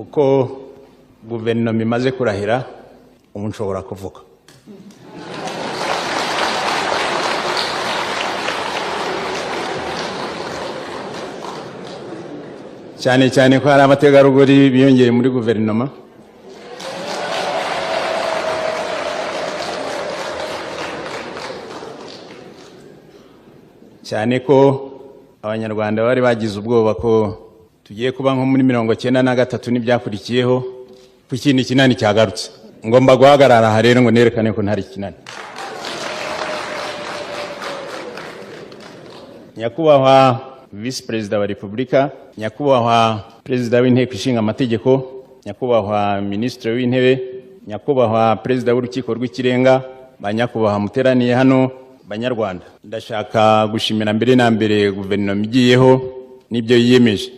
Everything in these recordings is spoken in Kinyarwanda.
uko guverinoma imaze kurahira ubu nshobora kuvuga. cyane cyane ko hari abategarugori biyongeye muri guverinoma, cyane ko abanyarwanda bari bagize ubwoba ko tugiye kuba nko muri 93 n'ibyakurikiyeho ku kintu kinani cyagarutse. Ngomba guhagarara aha rero ngo nerekane ko ntari kinani. Nyakubahwa Vice Perezida wa Repubulika, Nyakubahwa Perezida w'Inteko Ishinga Amategeko, Nyakubahwa Minisitiri w'Intebe, Nyakubahwa Perezida w'Urukiko rw'Ikirenga, Banyakubahwa muteraniye hano, Banyarwanda, ndashaka gushimira mbere na mbere guverinoma igiyeho n'ibyo yiyemeje.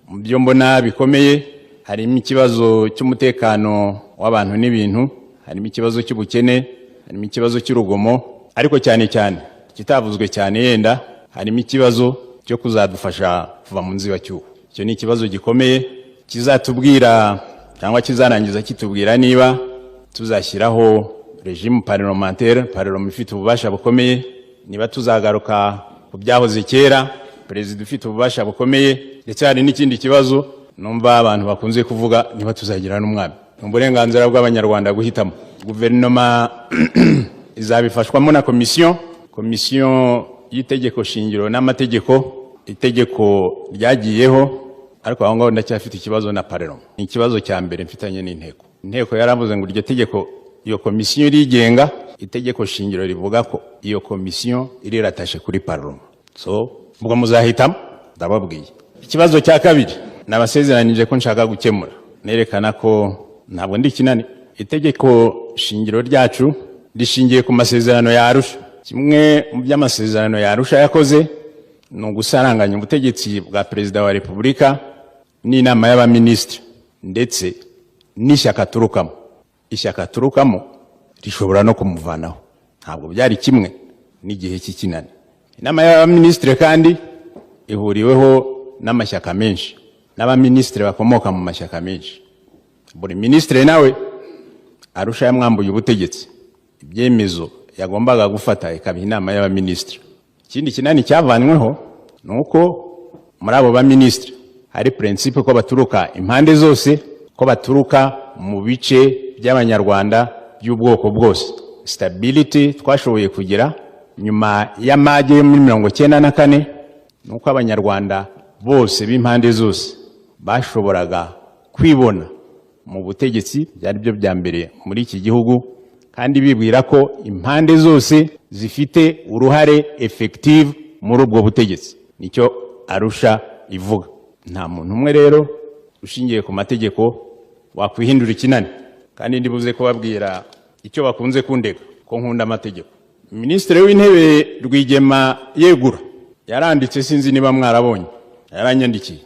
Mu byo mbona bikomeye harimo ikibazo cy'umutekano w'abantu n'ibintu, harimo ikibazo cy'ubukene, harimo ikibazo cy'urugomo, ariko cyane cyane kitavuzwe cyane yenda harimo ikibazo cyo kuzadufasha kuva mu nzibacyuho. Icyo ni ikibazo gikomeye kizatubwira cyangwa kizarangiza kitubwira niba tuzashyiraho regime parlementaire, parlement ifite ububasha bukomeye, niba tuzagaruka ku byahoze kera, perezida ufite ububasha bukomeye, ndetse hari n'ikindi kibazo numva abantu bakunze kuvuga, niba tuzagira n'umwami. Uburenganzira bw'abanyarwanda guhitamo. Guverinoma izabifashwamo na komisiyo y'itegeko shingiro n'amategeko, itegeko ryagiyeho, ariko aho ngaho ndacyafite ikibazo na parlement. Ni ikibazo cya mbere mfitanye n'inteko. Inteko yaravuze ngo iryo tegeko, iyo komisiyo rigenga, itegeko shingiro rivuga ko iyo komisiyo iriratashe kuri parlement. So ubwo muzahitamo, ndababwiye. Ikibazo cya kabiri nabasezeranije ko nshaka gukemura, nerekana ko ntabwo ndi kinani. Itegeko shingiro ryacu rishingiye ku masezerano ya Yarusha. Kimwe mu by'amasezerano ya Yarusha yakoze ni ugusaranganya ubutegetsi bwa Perezida wa Repubulika n'inama y'abaminisitiri ndetse n'ishyaka turukamo. Ishyaka turukamo rishobora no kumuvanaho. Ntabwo byari kimwe n'igihe cy'ikinani. Inama y'abaminisitiri kandi ihuriweho n'amashyaka menshi, n'abaminisitiri bakomoka mu mashyaka menshi. Buri minisitiri nawe Arusha yamwambuye ubutegetsi, ibyemezo yagombaga gufata ikaba inama y'abaminisitiri. Ikindi kinani cyavanyweho nuko muri abo baminisitiri hari principe ko baturuka impande zose, ko baturuka mu bice by'abanyarwanda by'ubwoko bwose. Stability twashoboye kugira nyuma y'amage yo muri 1994 nuko abanyarwanda bose b'impande zose bashoboraga kwibona mu butegetsi, byari byo bya mbere muri iki gihugu, kandi bibwira ko impande zose zifite uruhare effective muri ubwo butegetsi. Nicyo Arusha ivuga. Nta muntu umwe rero ushingiye ku mategeko wakwihindura ikinani, kandi ndibuze kubabwira icyo bakunze kundega ko nkunda amategeko. Minisitiri w'Intebe Rwigema Yegura yaranditse, sinzi niba mwarabonye, yaranyandikiye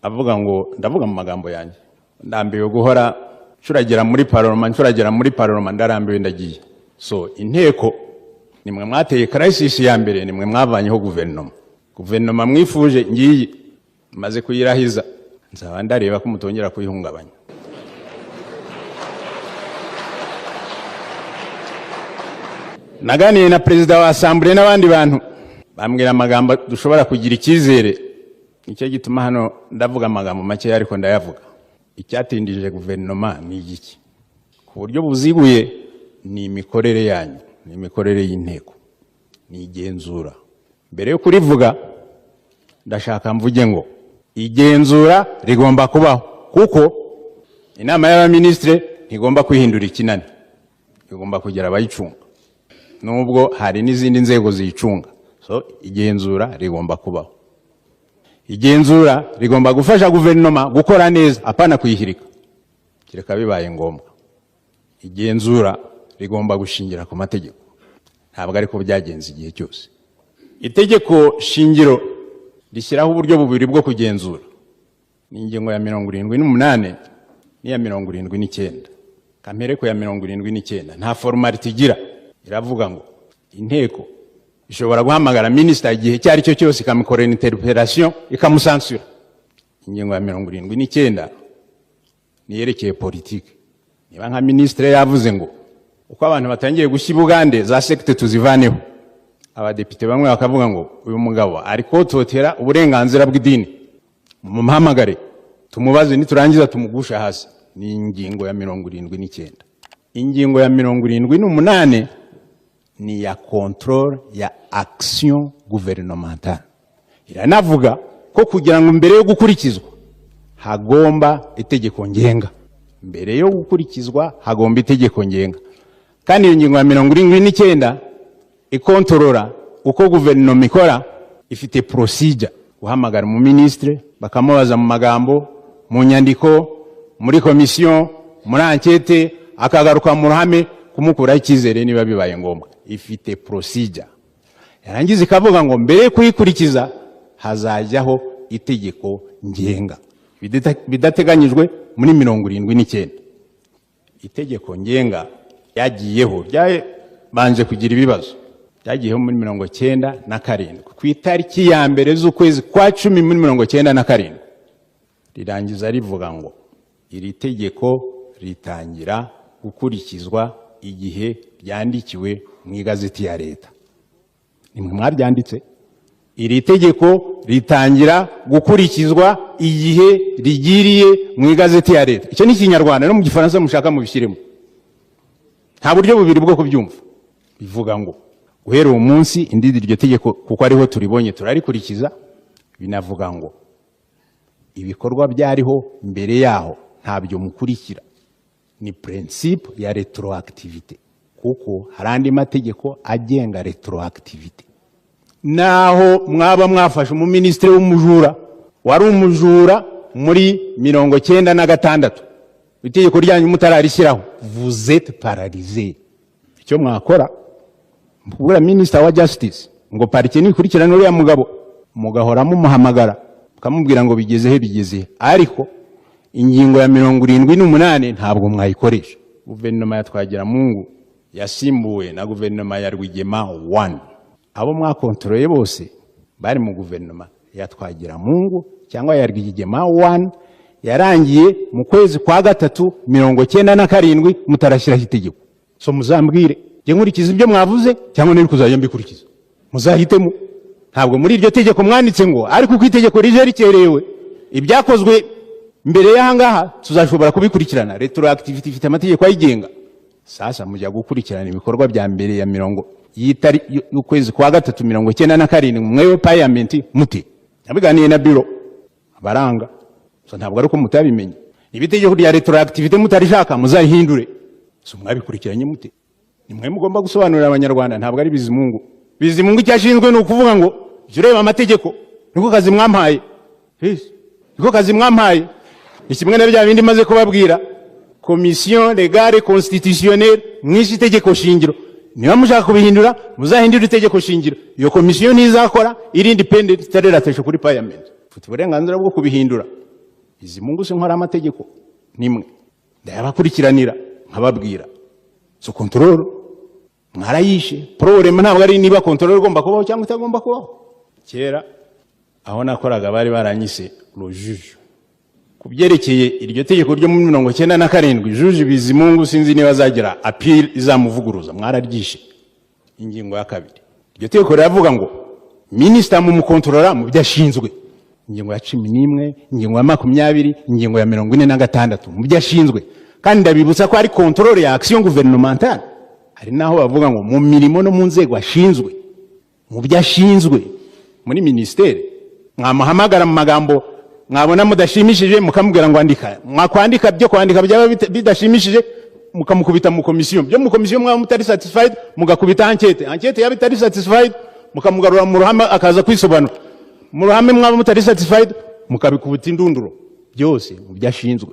avuga ngo, ndavuga mu magambo yanjye, ndambiwe guhora ncuragera muri parlement, ndarambiwe ndagiye. So inteko nimwe mwateye crisis ya mbere, nimwe mwavanyeho guverinoma mwifuje, ngiye maze kuyirahiza, nzaba ndareba ko mutongera kuyihungabanya. Naganiye na perezida wa assemblée n'abandi bantu bambwira amagambo dushobora kugira icyizere. Nicyo gituma hano ndavuga amagambo make ariko ndayavuga. Icyatindije guverinoma ni iki? Ku buryo buziguye ni imikorere yanyu, ni imikorere y'inteko, ni igenzura. Mbere yo kurivuga ndashaka mvuge ngo igenzura rigomba kubaho, kuko inama y'abaminisitiri ntigomba kwihindura ikinani, igomba kugira abayicunga, nubwo hari n'izindi nzego ziyicunga. So igenzura rigomba kubaho. Igenzura rigomba gufasha guverinoma gukora neza, apana kuyihirika kireka bibaye ngombwa. Igenzura rigomba gushingira ku mategeko, ntabwo ariko byagenze igihe cyose. Itegeko shingiro rishyiraho uburyo bubiri bwo kugenzura, ni ingingo ya 78 n'iya 79. Kampereko ya 79 nta formality igira, iravuga ngo inteko ishobora guhamagara minister igihe cyari cyo cyose ikamukorera interpellation ikamusansura. Ingingo ya 79 niyerekeye politike. Niba nka ministre yavuze ngo uko abantu batangiye gushya Bugande za secte tuzivaneho, abadepite bamwe bakavuga ngo uyu mugabo ariko totera uburenganzira bw'idini, mumuhamagare tumubaze niturangiza tumugusha hasi. Ni ingingo ya 79. Ingingo ya 78 ni ya control ya action gouvernementale. Iranavuga ko kugira ngo mbere yo gukurikizwa hagomba itegeko ngenga. Mbere yo gukurikizwa hagomba itegeko ngenga. Kandi iyo ngingo ya 79 ikontorora uko guverinoma ikora, ifite procedure. Guhamagara mu ministre bakamubaza mu magambo, mu nyandiko, muri komisiyo, muri enquête, akagaruka mu ruhame kumukuraho icyizere niba bibaye ngombwa. Ifite procedure. Yarangiza ikavuga ngo mbere kuyikurikiza hazajyaho itegeko ngenga bidateganyijwe muri 79. Itegeko ngenga yagiyeho banje kugira ibibazo, yagiyeho muri 97 ku itariki ya mbere z'ukwezi kwa 10 muri 97. Rirangiza rivuga ngo iri tegeko ritangira gukurikizwa igihe ryandikiwe mu igazeti ya leta. Nimwe mwaryanditse. Iri tegeko ritangira gukurikizwa igihe rigiriye mu igazeti ya leta. Icyo ni Kinyarwanda, no mu Gifaransa mushaka mu bishyiremo. Nta buryo bubiri bwo kubyumva. Bivuga ngo guhera uwo munsi indidi iryo tegeko kuko ariho turibonye turarikurikiza. Binavuga ngo ibikorwa byariho mbere yaho ntabyo mukurikira. Ni principe ya retroactivité, kuko harandi mategeko agenga retroactivité. Naho mwaba mwafashe umuministre w'umujura, wari umujura muri 96, itegeko ryanyu mutararishyiraho, vous êtes paralysé. Icyo mwakora mbura minister wa justice ngo parike nikurikirana uriya mugabo, mugahora mumuhamagara mukamubwira ngo bigeze. Ariko ingingo ya 78 ntabwo mwayikoresha. Guverinoma ya Twagiramungu yasimbuwe na guverinoma ya Rwigema 1. Abo mwakontrole bose bari mu guverinoma ya Twagiramungu cyangwa ya Rwigema 1, yarangiye mu kwezi kwa 3 97 mutarashyiraho itegeko. So muzambwire je nkurikiza ibyo mwavuze cyangwa nari kuzajya mbikurikiza. Muzahitemo. Ntabwo muri iryo tegeko mwanditse ngo ariko ku itegeko rije rikerewe ibyakozwe mbere y'ahangaha tuzashobora kubikurikirana. Retroactivity ifite amategeko ayigenga. Sasa mujya gukurikirana ibikorwa bya mbere ya yitari ukwezi kwa 3 97 mwewe parliament muti nabiganiye na biro abaranga. So ntabwo ari ko mutabimenye. Ibitegeko rya retroactivity mutarishaka muzahindure. So mwabikurikiranye muti. Nimwe mugomba gusobanurira abanyarwanda, ntabwo ari Bizimungu. Bizimungu cyashinzwe no kuvuga ngo jureba amategeko niko kazi mwampaye. Niko kazi mwampaye. Ikimwe na bya bindi maze kubabwira. Commission légale constitutionnelle mwishi itegeko shingiro. Niba mushaka kubihindura muzahindura itegeko shingiro. Iyo commission nizakora iri independent itareratesha kuri parliament. Futi uburenganzira bwo kubihindura. Bizimungu se nkora amategeko nimwe ndayabakurikiranira nkababwira. So control mwarayishe. Problem ntabwo ari niba control igomba kubaho cyangwa itagomba kubaho. Kera aho nakoraga bari baranyise le juge. Kubyerekeye iryo tegeko ryo mu 97 juge Bizimungu sinzi niba zagira appeal izamuvuguruza. Mwararyishe. Ingingo ya 2 iryo tegeko riravuga ngo minister mu mukontrola mu byashinzwe. Ingingo ya 11, ingingo ya 20, ingingo ya 46 mu byashinzwe. Kandi ndabibutsa ko ari control ya action gouvernementale. Hari naho bavuga ngo mu mirimo no mu nzego ashinzwe, mu byashinzwe muri ministere. Mwamuhamagara mu magambo mwabona mudashimishije mukamubwira ngo andika. Mwakwandika byo kwandika byaba bidashimishije mukamukubita mu commission. Byo mu commission mwaba mutari satisfied mugakubita enquête yaba itari satisfied mukamugarura mu ruhame akaza kwisobanura. Mu ruhame mwaba mutari satisfied mukabikubita indunduro. Byose mu byashinzwe.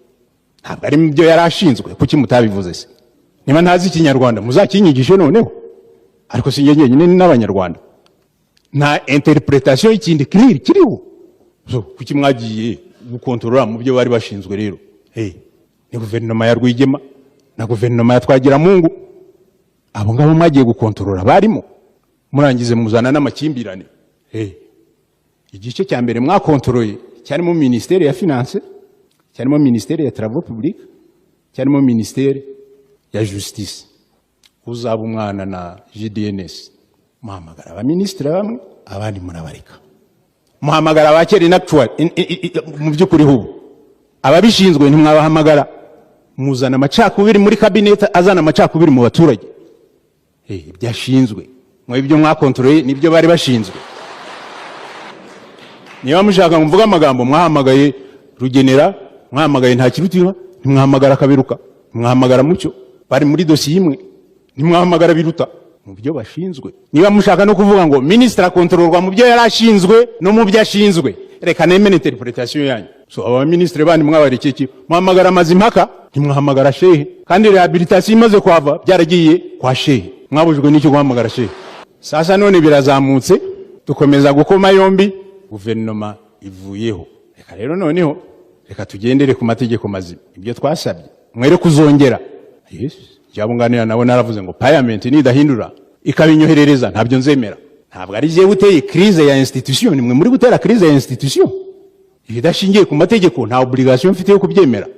Ntabwo ari byo yarashinzwe. Kuki mutabivuze se? Niba ntazi Kinyarwanda muzakinyigishe noneho. Ariko sinjye nyine n'abanyarwanda. Na interpretation y'ikindi clear kiriho. So kuki mwagiye gukontorora mu byo bari bashinzwe rero? Ni guverinoma ya Rwigema na guverinoma ya Twagiramungu. Abo ngabo mwagiye gukontorora barimo. Murangize muzana n'amakimbirane. Igice cya mbere mwakontoroye cyari mu ministeri ya finance, cyarimo ministère ya travaux publics, cyarimo ministère ya justice. Uzaba umwana na GDNS muhamagara abaministre bamwe abandi murabareka, muhamagara abakeri n'actual mu by'ukuri hubu ababishinzwe ntimwabahamagara, muzana amacakubiri muri cabinet azana amacakubiri mu baturage. Byashinzwe mwe ibyo mwakontrole nibyo bari bashinzwe. Niba mushaka mvuga amagambo mwahamagaye Rugenera, mwahamagaye nta kirutiha, ntimwahamagara Kaberuka, mwahamagara Mucyo, bari muri dossier imwe, ntimwahamagara Biruta mu byo bashinzwe. Niba mushaka no kuvuga ngo ministre akontrolwa mu byo yarashinzwe no mu byo ashinzwe, reka nemene interpretation yanyu. So aba ministre bandi mwabareke iki, muhamagara Mazimpaka, ntimwahamagara Shehe, kandi rehabilitation imaze kwava byaragiye kwa Shehe, mwabujwe n'icyo guhamagara Shehe. Sasa none birazamutse, dukomeza gukoma yombi, guverinoma ivuyeho. Reka rero noneho reka tugendere ku mategeko mazima, ibyo twasabye mwere kuzongera. Yes, cyabunganira nabo naravuze ngo parliament nidahindura ikabinyoherereza ntabyo nzemera. Ntabwo ari je buteye crise ya institution, nimwe muri gutera crise ya institution. Idashingiye ku mategeko nta obligation mfite yo kubyemera,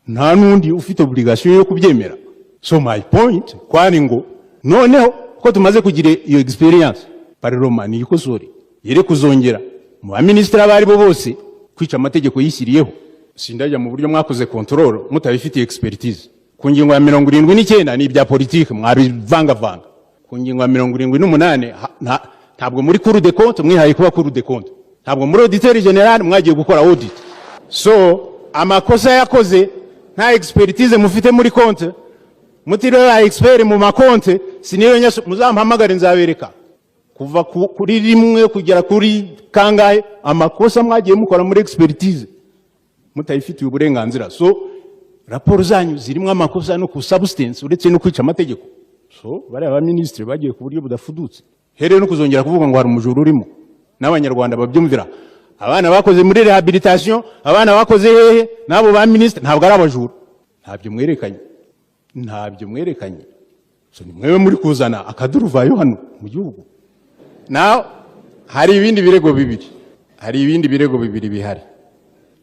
nta nundi ufite obligation yo kubyemera. So my point kwani ngo noneho ko tumaze kugira iyo experience, parlement ni ikosore yere kuzongera mu baministra bari bo bose kwica amategeko yishyiriyeho. Sindajya mu buryo mwakoze control mutabifitiye expertise. Ku ngingo ya 79 ni ibya politique mwabivanga. Ku ngingo ya 78 ntabwo muri Cour des comptes mwihaye kuba Cour des comptes, ntabwo muri auditeur general mwagiye gukora audit. So amakosa yakoze nta expertise mufite muri compte, mutirera expert mu makonte, siniyo nyaso muzampamagara nzabereka kuva kuri rimwe kugera kuri kangahe amakosa mwagiye mukora muri expertise mutayifitiye uburenganzira. So raporo zanyu zirimo amakosa no ku substance uretse no kwica amategeko. So bari aba ministre bagiye ku buryo budafudutse, here no kuzongera kuvuga ngo hari umujuru urimo, n'abanyarwanda babyumvira. Abana bakoze muri rehabilitation, abana bakoze hehe nabo ba ministre ntabwo ari abajuru, ntabyo mwerekanye. So ni mwewe muri kuzana akaduruvayo hano mu gihugu. Now hari ibindi birego bibiri bihari.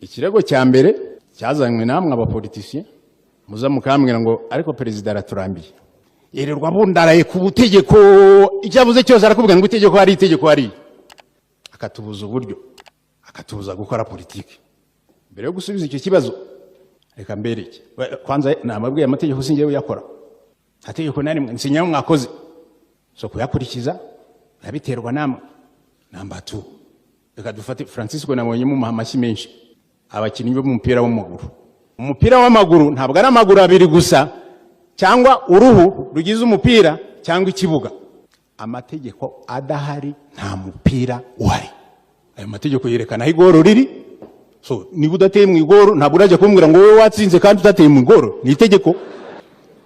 Ikirego cya mbere cyazanywe namwe abapoliticiens, muza mukambwira ngo ariko president araturambiye, yererwa bundaraye ku butegeko, icyavuze cyose arakubwira ngo itegeko hari, akatubuza uburyo, akatubuza gukora politiki. Mbere yo gusubiza icyo kibazo reka mbereke kwanza namabwiye amategeko singiye yakora, ategeko nani nsinyaho mwakoze, so kuyakurikiza yabiterwa namwe. Number 2, reka dufate Francisco nabonye mu mahamashi menshi abakinnyi bo mu mupira w'amaguru. Umupira w'amaguru ntabwo ari amaguru abiri gusa cyangwa uruhu rugize umupira cyangwa ikibuga. Amategeko adahari nta mupira uhari. Ayo mategeko yerekana aho igoro riri. So niba udateye mu igoro ntabwo urajya kumbwira ngo wowe watsinze kandi utateye mu igoro. Ni itegeko.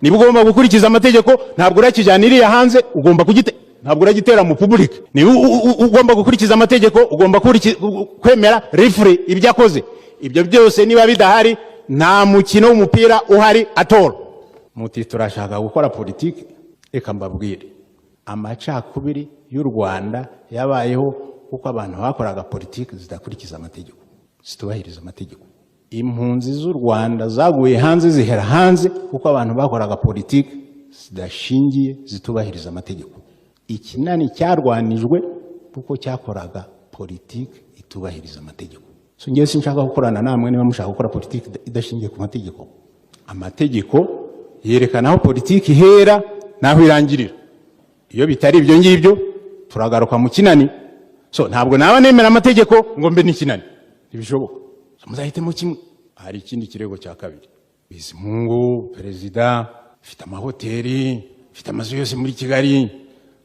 Niba ugomba gukurikiza amategeko ntabwo urakijyaniriye hanze, ugomba kugite, ntabwo uragitera mu public. Niba ugomba gukurikiza amategeko ugomba kwemera referee ibyo akoze. Ibyo byose niba bidahari nta mukino w'umupira uhari atoro. Muti turashaka gukora politiki, reka mbabwire amacakubiri y'u Rwanda yabayeho kuko abantu bakoraga politiki zidakurikiza amategeko, zitubahiriza amategeko. Impunzi z'u Rwanda zaguye hanze zihera hanze kuko abantu bakoraga politiki zidashingiye zitubahiriza amategeko. Ikinani cyarwanijwe kuko cyakoraga politiki itubahiriza amategeko. So ngiye sinshaka gukorana namwe niba mushaka gukora politiki idashingiye ku mategeko. Amategeko yerekana aho politiki hera naho irangirira. Iyo bitari ibyo ngibyo turagaruka mu kinani. So ntabwo naba nemera amategeko ngo mbe n'ikinani, ibishoboka. So muzahite mu kimwe. Hari ikindi kirego cya kabiri. Bizimungu president afite amahoteli, afite amazu yose muri Kigali,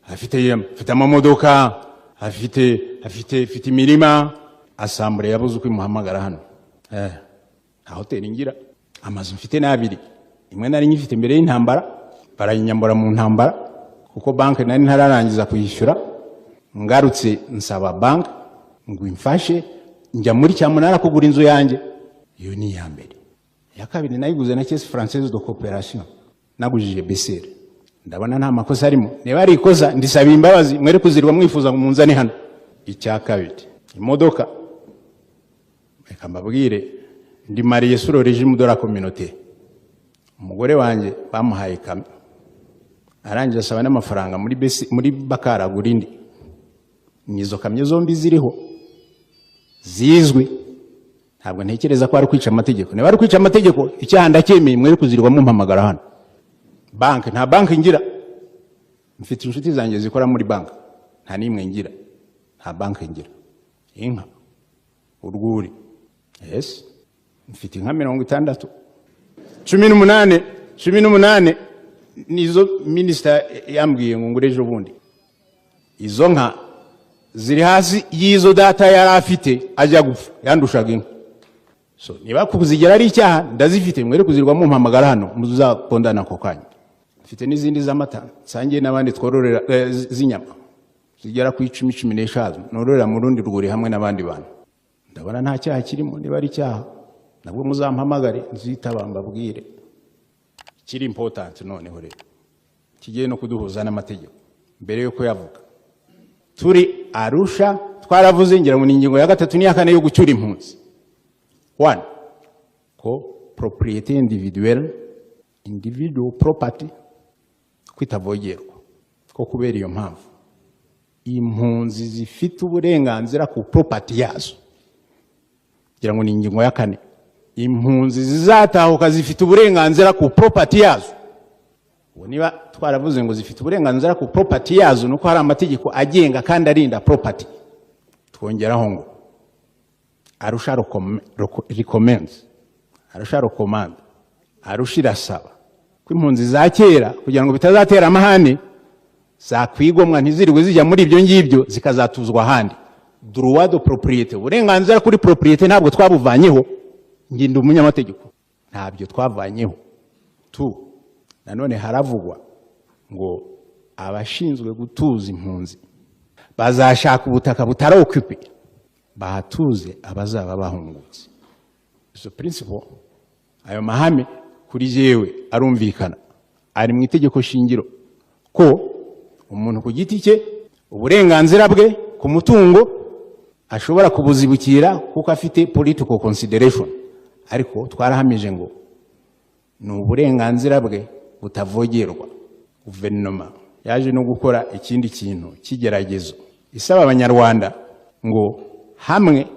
afite amamodoka, afite imirima. Assemblée yabuze uko imuhamagara hano. Nta hoteli ngira, amazu mfite n'abiri. Imwe nari nyifite imbere y'intambara, barayinyambura mu ntambara kuko banke nari ntararangiza kuyishyura. Ngarutse nsaba banke ngo imfashe njya muri cyamunara kugura inzu yanjye. Iyo ni ya mbere. Ya kabiri nayiguze na Caisse Française de Coopération, nagujije besere. Ndabona nta makosa arimo. Niba ari ikosa ndisaba imbabazi, mwere kuzirwa mwifuza ngo munzane hano. Icya kabiri imodoka, reka mbabwire ndi mariye sur le régime de la communauté. Umugore wanje bamuhaye kamyo arangiza asaba n'amafaranga muri Bakara Gurindi. Nizo kamyo zombi ziriho zizwe. Ntabwo ntekereza ko ari kwica amategeko. Niba ari kwica amategeko icyaha ndacyemeye mwere kuzirwa mu mpamagara hano. Bank nta bank ngira. Mfite inshuti zanjye zikora muri bank. Nta nimwe ngira. Nta bank ngira. Inka urwuri. Yes. Mfite inka 60. 18 nizo minister yambwiye ngo ngureje ubundi. Izo nka ziri hasi yizo data yari afite ajya gupfa yandushaga inka. So niba kuzigera ari icyaha ndazifite mwere kuzirwa mu mpamagara hano muzakondana ko kanya. Mfite n'izindi z'amata sangiye n'abandi twororera z'inyama zigera ku 10-15 nororera mu rundi rwuri hamwe n'abandi bantu. Ndabona nta cyaha kirimo. Niba ari icyaha nabwo muzampamagare nzitaba mbabwire. Kiri important noneho rero kigiye no kuduhuza n'amategeko mbere yuko yavuga. Turi Arusha twaravuze ngira ngo ningingo ya 3 n'iya 4 yo gucyura impunzi. 1 ko propriété individuelle individual property kwitavogerwa ko kubera iyo mpamvu impunzi zifite uburenganzira ku property yazo. Ngira ngo ningingo ya 4 impunzi zizatahuka zifite uburenganzira ku property yazo. Niba twaravuze ngo zifite uburenganzira ku property yazo nuko hari amategeko agenga kandi arinda property. Twongeraho ngo Arusha recommends, Arusha recommend, Arusha irasaba ko impunzi za kera kugira ngo bitazatera amahane zakwigomwa ntiziriwe zijya muri ibyo ngibyo zikazatuzwa ahandi. Droit de propriété, uburenganzira kuri propriété ntabwo twabuvanyeho. Nginda umunyamategeko ntabyo twavanyeho. Nanone haravugwa ngo abashinzwe gutuza impunzi bazashaka ubutaka butarokupe bahatuze abazaba bahungutse. So principle ayo mahame kuri jewe arumvikana ari mu itegeko shingiro ko umuntu ku giti cye uburenganzira bwe ku mutungo ashobora kubuzibukira kuko afite political consideration. Ariko twarahamije ngo ni uburenganzira bwe butavogerwa. Guverinoma yaje no gukora ikindi kintu kigeragezo isaba abanyarwanda ngo hamwe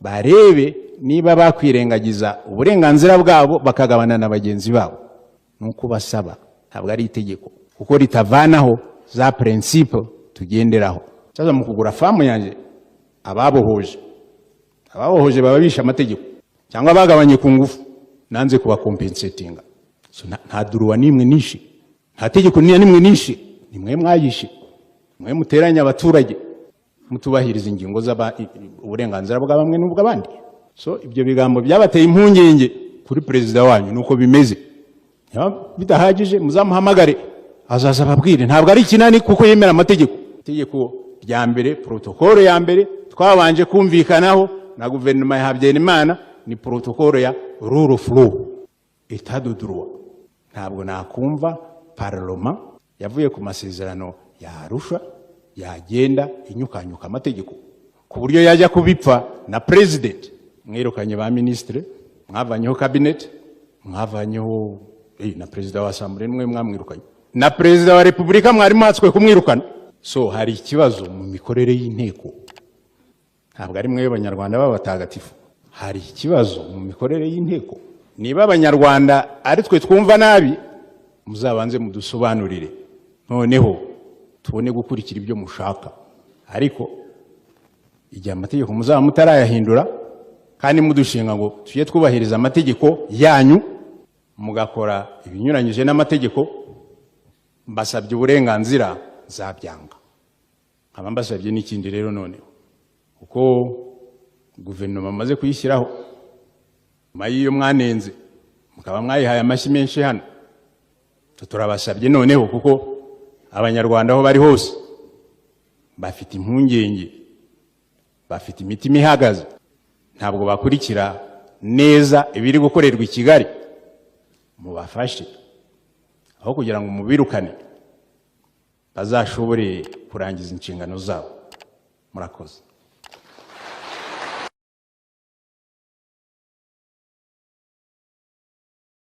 barebe niba bakwirengagiza uburenganzira bwabo bakagabana na bagenzi babo. Nuko basaba ntabwo ari itegeko kuko ritavanaho za principe tugenderaho. Cyaza mu kugura famu yanjye ababohoje bababisha amategeko cyangwa bagabanye ku ngufu nanze kuba compensatinga. So nta duruwa nimwe nishi, nta tegeko nimwe nishi, nimwe mwayishe, mwe muteranya abaturage mutubahiriza ingingo z'uburenganzira bwa bamwe n'ubw'abandi. So ibyo bigambo byabateye impungenge kuri president wanyu nuko bimeze. Bidahagije muzamuhamagare azaza babwire ntabwo ari kinani kuko yemera amategeko. Itegeko rya mbere, protocole ya mbere twabanje kumvikanaho na guverinoma ya Habyarimana ni protocole ya rule of law, état de droit. Ntabwo nakumva parlement yavuye ku masezerano ya Arusha yagenda inyukanyuka amategeko ku buryo yajya kubipfa na president. Mwirukanye ba ministre, mwavanyeho cabinet, mwavanyeho na president wa assemblée nimwe mwamwirukanye, na president wa republika mwari mwatswe kumwirukana. So hari ikibazo mu mikorere y'inteko. Ntabwo ari mwe abanyarwanda b'abatagatifu, hari ikibazo mu mikorere y'inteko. Niba abanyarwanda ari twe twumva nabi muzabanze mudusobanurire noneho tubone gukurikira ibyo mushaka. Ariko igihe amategeko muzaba mutarayahindura kandi mudushinga ngo tujye twubahiriza amategeko yanyu mugakora ibinyuranyije n'amategeko, mbasabye uburenganzira zabyanga. Abambasabye n'ikindi rero noneho uko guverinoma amaze kuyishyiraho mayiyo mwanenze mukaba mwayihaye amashyi menshi hano, turabasabye noneho kuko abanyarwanda aho bari hose bafite impungenge, bafite imitima ihagaze, ntabwo bakurikira neza ibiri gukorerwa i Kigali. Mubafashe aho kugira ngo mubirukane bazashobore kurangiza inshingano zabo. Murakoze.